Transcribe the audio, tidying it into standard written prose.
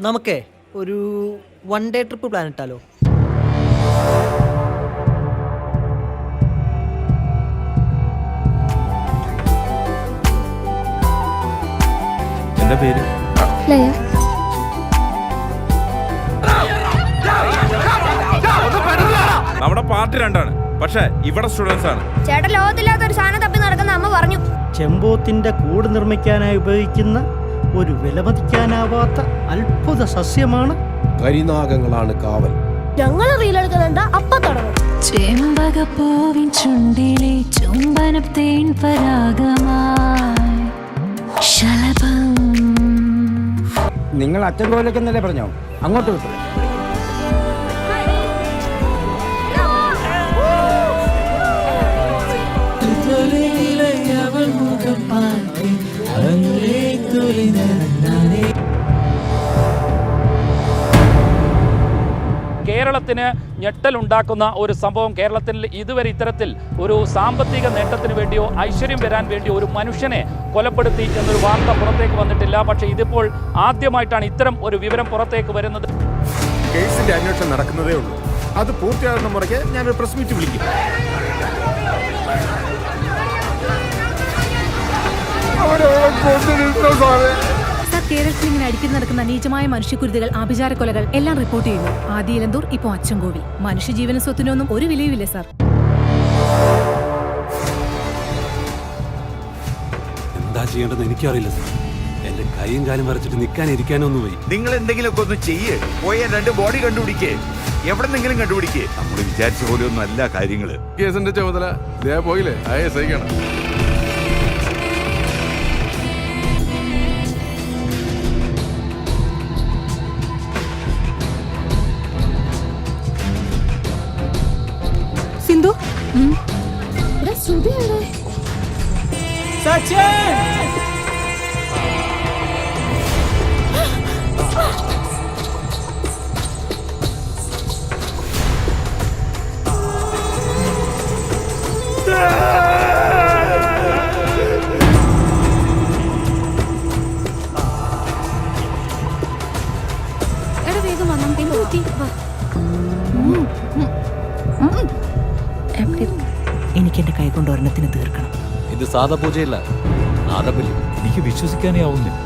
നമുക്കേ ഒരു 1 day trip plan ഇട്ടാലോ? എന്താ പേര്? ലയ. നമ്മുടെ പാർട്ടി 2 ആണ്, പക്ഷേ ഇവിടെ സ്റ്റുഡൻസ് ആണ്. ചേട്ടൻ ലോകത്തില്ലാത്ത ഒരു സാധനം തപ്പി നടക്കുന്ന അമ്മ പറഞ്ഞു. ചെമ്പോത്തിന്റെ കൂട് നിർമ്മിക്കാനായി ഉപയോഗിക്കുന്ന ഒരു വിലമതിക്കാനാവാത്ത അത്ഭുത സസ്യമാണ് കരിനാഗങ്ങളാണ് കാവൽ. ഞങ്ങള് റീലെടുക്കുന്നുണ്ട് അപ്പ തുടങ്ങും. ചെമ്പകപ്പൂവിൻ ചുണ്ടിലെ ചുംബനത്തേൻ പരാഗമായി ശലഭം. നിങ്ങൾ അച്ഛൻ കോയിലേക്കെന്നല്ലേ പറഞ്ഞോ? അങ്ങോട്ട് വിട്ടു. കേരളത്തിന് ഞെട്ടലുണ്ടാക്കുന്ന ഒരു സംഭവം. കേരളത്തിൽ ഇതുവരെ ഇത്തരത്തിൽ ഒരു സാമ്പത്തിക നേട്ടത്തിന് വേണ്ടിയോ ഐശ്വര്യം വരാൻ വേണ്ടിയോ ഒരു മനുഷ്യനെ കൊലപ്പെടുത്തി എന്നൊരു വാർത്ത പുറത്തേക്ക് വന്നിട്ടില്ല. പക്ഷേ ഇതിപ്പോൾ ആദ്യമായിട്ടാണ് ഇത്തരം ഒരു വിവരം പുറത്തേക്ക് വരുന്നത്. കേസിന്റെ അന്വേഷണം നടക്കുന്നതേ ഉള്ളൂ. അത് പൂർത്തിയാകുന്ന മുറയ്ക്ക് ഞാനൊരു പ്രസ് മീറ്റ് വിളിക്കും. കേരളത്തിൽ ഇങ്ങനെ അടിക്കുന്നു നടക്കുന്ന നീചമായ മനുഷ്യക്കുരുതികൾ, ആഭിചാരക്കൊലകൾ എല്ലാം റിപ്പോർട്ട് ചെയ്യുന്നു. ആദിയിലന്തൂർ, ഇപ്പോൾ അച്ചൻകോവിൽ. മനുഷ്യജീവന സ്വത്തിനൊന്നും ഒരു വിലയുമില്ല സാർ. എന്താ ചെയ്യേണ്ടതെന്ന് എനിക്കറിയില്ല സാർ. എന്റെ കൈയും കാലും വരച്ചിട്ട് നിൽക്കാൻ ഇരിക്കാനൊന്നും പോയി. നിങ്ങൾ എന്തെങ്കിലുമൊക്കെ ഒന്ന് ചെയ്യേ. പോയ 2 ബോഡി കണ്ടുപിടിക്കേ, എവിടെന്നെങ്കിലും കണ്ടുപിടിക്കേ. നമ്മൾ വിചാരിച്ച പോലെ ഒന്നും അല്ല കാര്യങ്ങള്. കേസിന്റെ ചുമതല പോയില്ലേ സഹിക്കണം. സിന്ധു, വേഗം വന്നു. എനിക്ക് എന്റെ കൈ കൊണ്ട് ഒരെണ്ണത്തിന് തീർക്കണം. ഇത് സാധാ പൂജയല്ല, നാദബലി. എനിക്ക് വിശ്വസിക്കാനേ ആവുന്നില്ല.